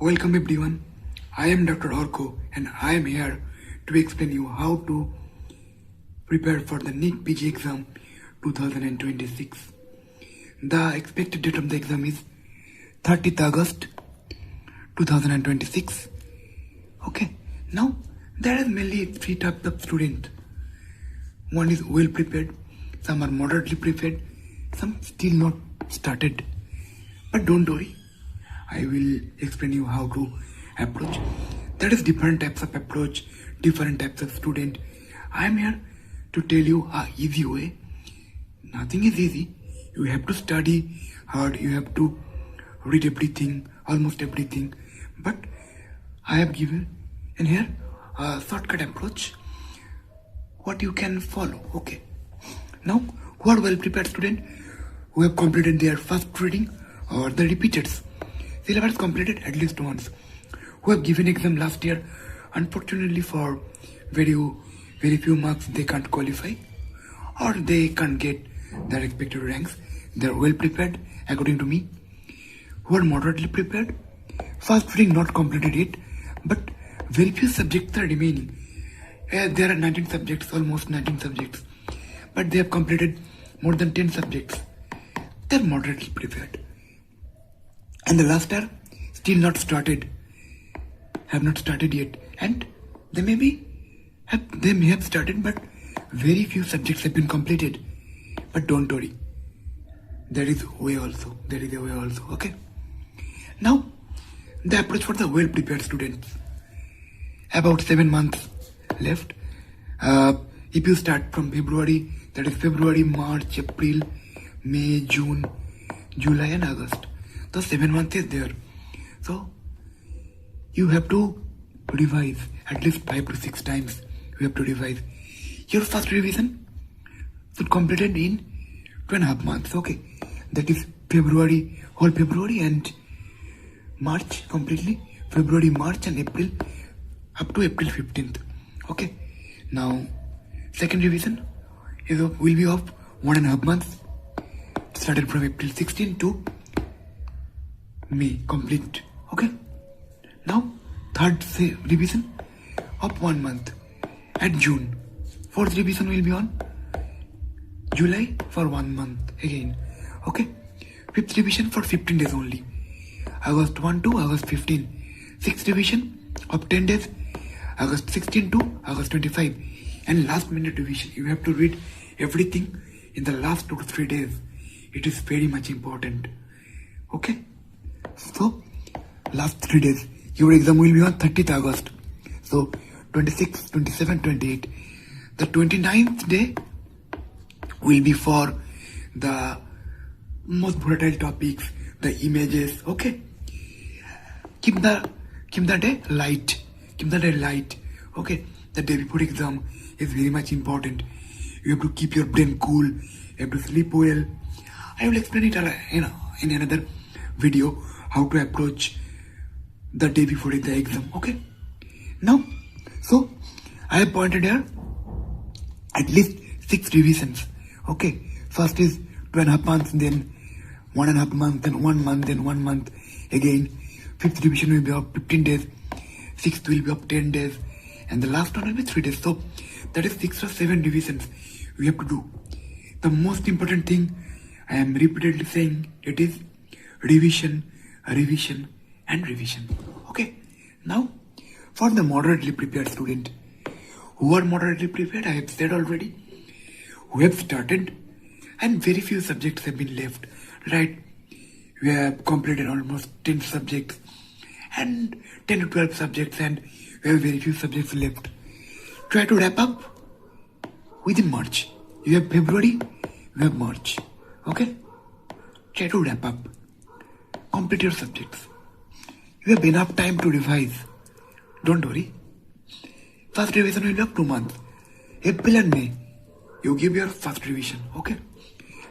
Welcome everyone. I am Dr. Orko and I am here to explain you how to prepare for the NEET-PG exam 2026. The expected date of the exam is 30th August 2026. Okay, now there are mainly three types of students. One is well prepared, some are moderately prepared, some still not started. But don't worry, I will explain you how to approach. There is different types of approach, different types of student. I am here to tell you a easy way. Nothing is easy. You have to study hard, you have to read everything, almost everything. But I have given in here a shortcut approach, what you can follow. Okay. Now, who are well prepared students who have completed their first reading or the repeaters? Syllabus completed at least once. Who have given exam last year, unfortunately for very few marks they can't qualify or they can't get their expected ranks. They are well prepared according to me. Who are moderately prepared, first reading not completed yet, but very few subjects are remaining. There are 19 subjects, almost 19 subjects, but they have completed more than 10 subjects. They are moderately prepared. And the last are still not started, have not started yet, and they may have started, but very few subjects have been completed. But don't worry, there is a way also. Okay. Now, the approach for the well prepared students. About 7 months left. If you start from February, that is February, March, April, May, June, July, and August. The 7 months is there. So you have to revise at least 5 to 6 times. You have to revise. Your first revision should complete it in 2.5 months. Okay, that is February, whole February and March completely. February, March, and April up to April 15th. Okay. Now, second revision will be of 1.5 months. Started from April 16 to May complete. Okay. Now third revision of 1 month at June. Fourth revision will be on July for 1 month again. Okay. Fifth revision for 15 days only. August 1 to August 15. Sixth revision of 10 days. August 16 to August 25. And last minute revision. You have to read everything in the last 2 to 3 days. It is very much important. Okay. So, last 3 days, your exam will be on 30th August. So, 26, 27, 28. The 29th day will be for the most volatile topics, the images. Okay. Keep the day light. Keep the day light. Okay. The day before exam is very much important. You have to keep your brain cool. You have to sleep well. I will explain it in another video how to approach the day before the exam. Okay. Now, so I have pointed here at least 6 revisions. Okay. First is 2.5 months, then 1.5 months, then 1 month, then 1 month again. Fifth revision will be of 15 days. Sixth will be of 10 days. And the last one will be 3 days. So that is 6 or 7 revisions we have to do. The most important thing I am repeatedly saying, it is revision, revision, and revision. Okay. Now, for the moderately prepared student, who are moderately prepared, I have said already, who have started, and very few subjects have been left. Right? We have completed almost 10 subjects, and 10 to 12 subjects, and we have very few subjects left. Try to wrap up within March. You have February, you have March. Okay? Try to wrap up. Complete your subjects. You have enough time to revise. Don't worry. First revision will be of 2 months. April and May, you give your first revision. Okay?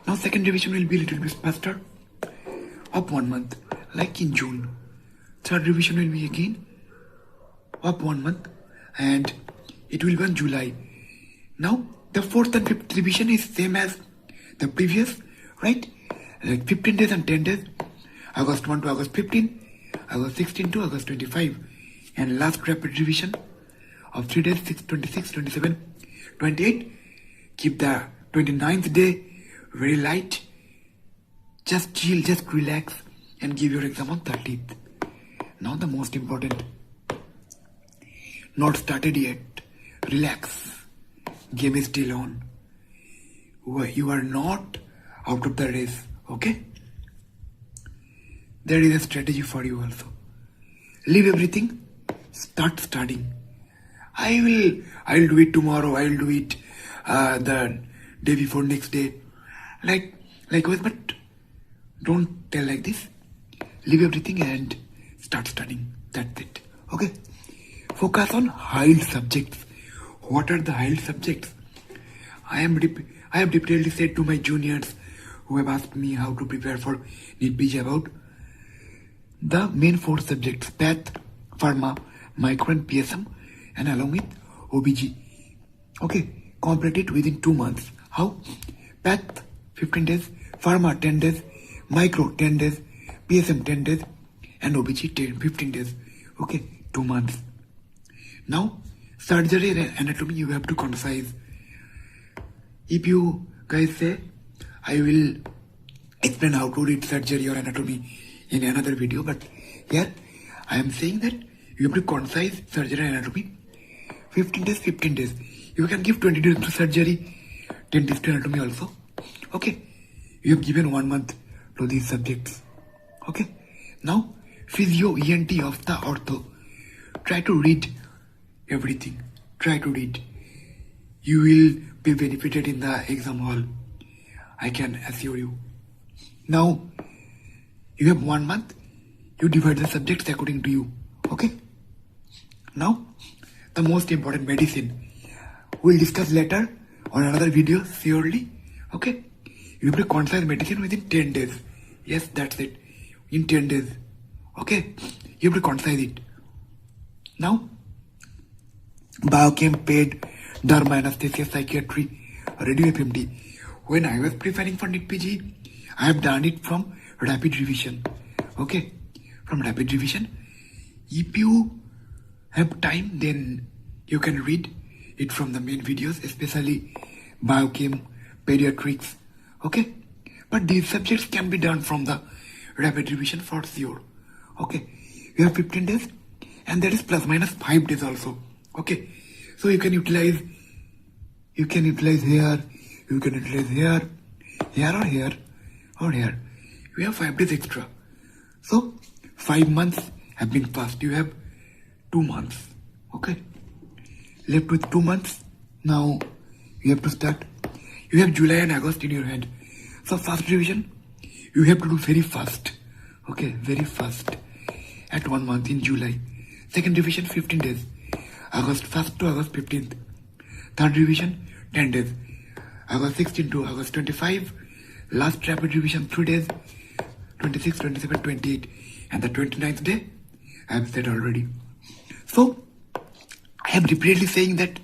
Now second revision will be a little bit faster, of 1 month, like in June. Third revision will be again of 1 month, and it will be on July. Now the fourth and fifth revision is same as the previous, right? Like 15 days and 10 days. August 1 to August 15, August 16 to August 25. And last rapid revision of 3 days, 6, 26, 27, 28. Keep the 29th day very light. Just chill, just relax and give your exam on 30th. Now the most important. Not started yet. Relax. Game is still on. You are not out of the race. Okay? There is a strategy for you also. Leave everything. Start studying. I'll do it tomorrow. I'll do it the day before next day. Likewise, but don't tell like this. Leave everything and start studying. That's it. Okay? Focus on high subjects. What are the high subjects? I have repeatedly said to my juniors who have asked me how to prepare for NEET-PG about the main 4 subjects: Path, Pharma, Micro and PSM, and along with OBG. Okay, complete it within 2 months. How? Path 15 days, Pharma 10 days, Micro 10 days, PSM 10 days, and OBG 15 days. Okay, 2 months. Now, surgery and anatomy you have to concise. If you guys say, I will explain how to read surgery or anatomy in another video, but here I am saying that you have to concise surgery and anatomy. 15 days, 15 days. You can give 20 days to surgery, 10 days to anatomy also. Okay, you have given 1 month to these subjects. Okay, now physio, ENT of the ortho. Try to read everything. Try to read. You will be benefited in the exam hall. I can assure you. Now, you have 1 month. You divide the subjects according to you. Okay? Now, the most important, medicine. We'll discuss later on another video, surely. Okay? You have to concise medicine within 10 days. Yes, that's it. In 10 days. Okay? You have to concise it. Now, biochem, paid, derma, anesthesia, psychiatry, radio FMD. When I was preparing for NEET-PG, I have done it from rapid revision. Okay? From rapid revision. If you have time, then you can read it from the main videos, especially biochem, pediatrics. Okay? But these subjects can be done from the rapid revision for sure. Okay? You have 15 days and that is plus minus 5 days also. Okay? So you can utilize here, you can utilize here, or here. You have 5 days extra. So 5 months have been passed. You have 2 months. Okay? Left with 2 months. Now you have to start. You have July and August in your hand. So first revision, you have to do very fast. Okay, very fast. At 1 month in July. Second revision, 15 days. August 1st to August 15th. Third revision, 10 days. August 16 to August 25. Last rapid revision, 3 days. 26, 27, 28. And the 29th day, I have said already. So, I am repeatedly saying that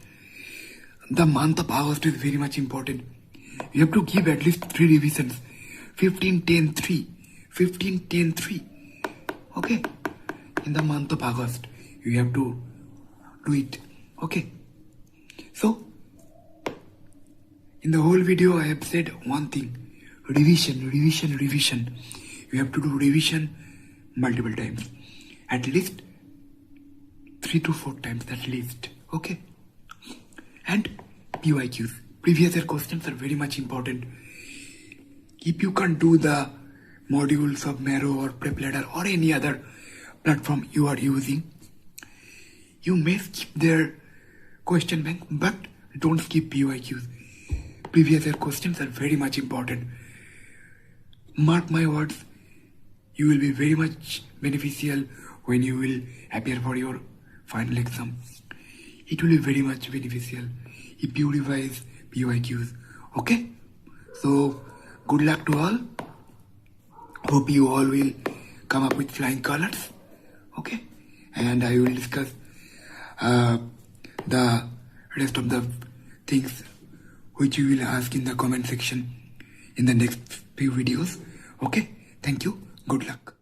the month of August is very much important. You have to give at least 3 revisions. 15, 10, 3. 15, 10, 3. Okay? In the month of August, you have to do it. Okay? So, in the whole video, I have said one thing. Revision, revision, revision. You have to do revision multiple times. At least 3 to 4 times at least. Okay? And PYQs. Previous year questions are very much important. If you can't do the modules of Marrow or PrepLadder or any other platform you are using, you may skip their question bank, but don't skip PYQs. Previous year questions are very much important. Mark my words, you will be very much beneficial when you will appear for your final exam. It will be very much beneficial if you revise PYQs. Okay? So, good luck to all. Hope you all will come up with flying colors. Okay? And I will discuss the rest of the things which you will ask in the comment section in the next few videos. Okay? Thank you. Good luck.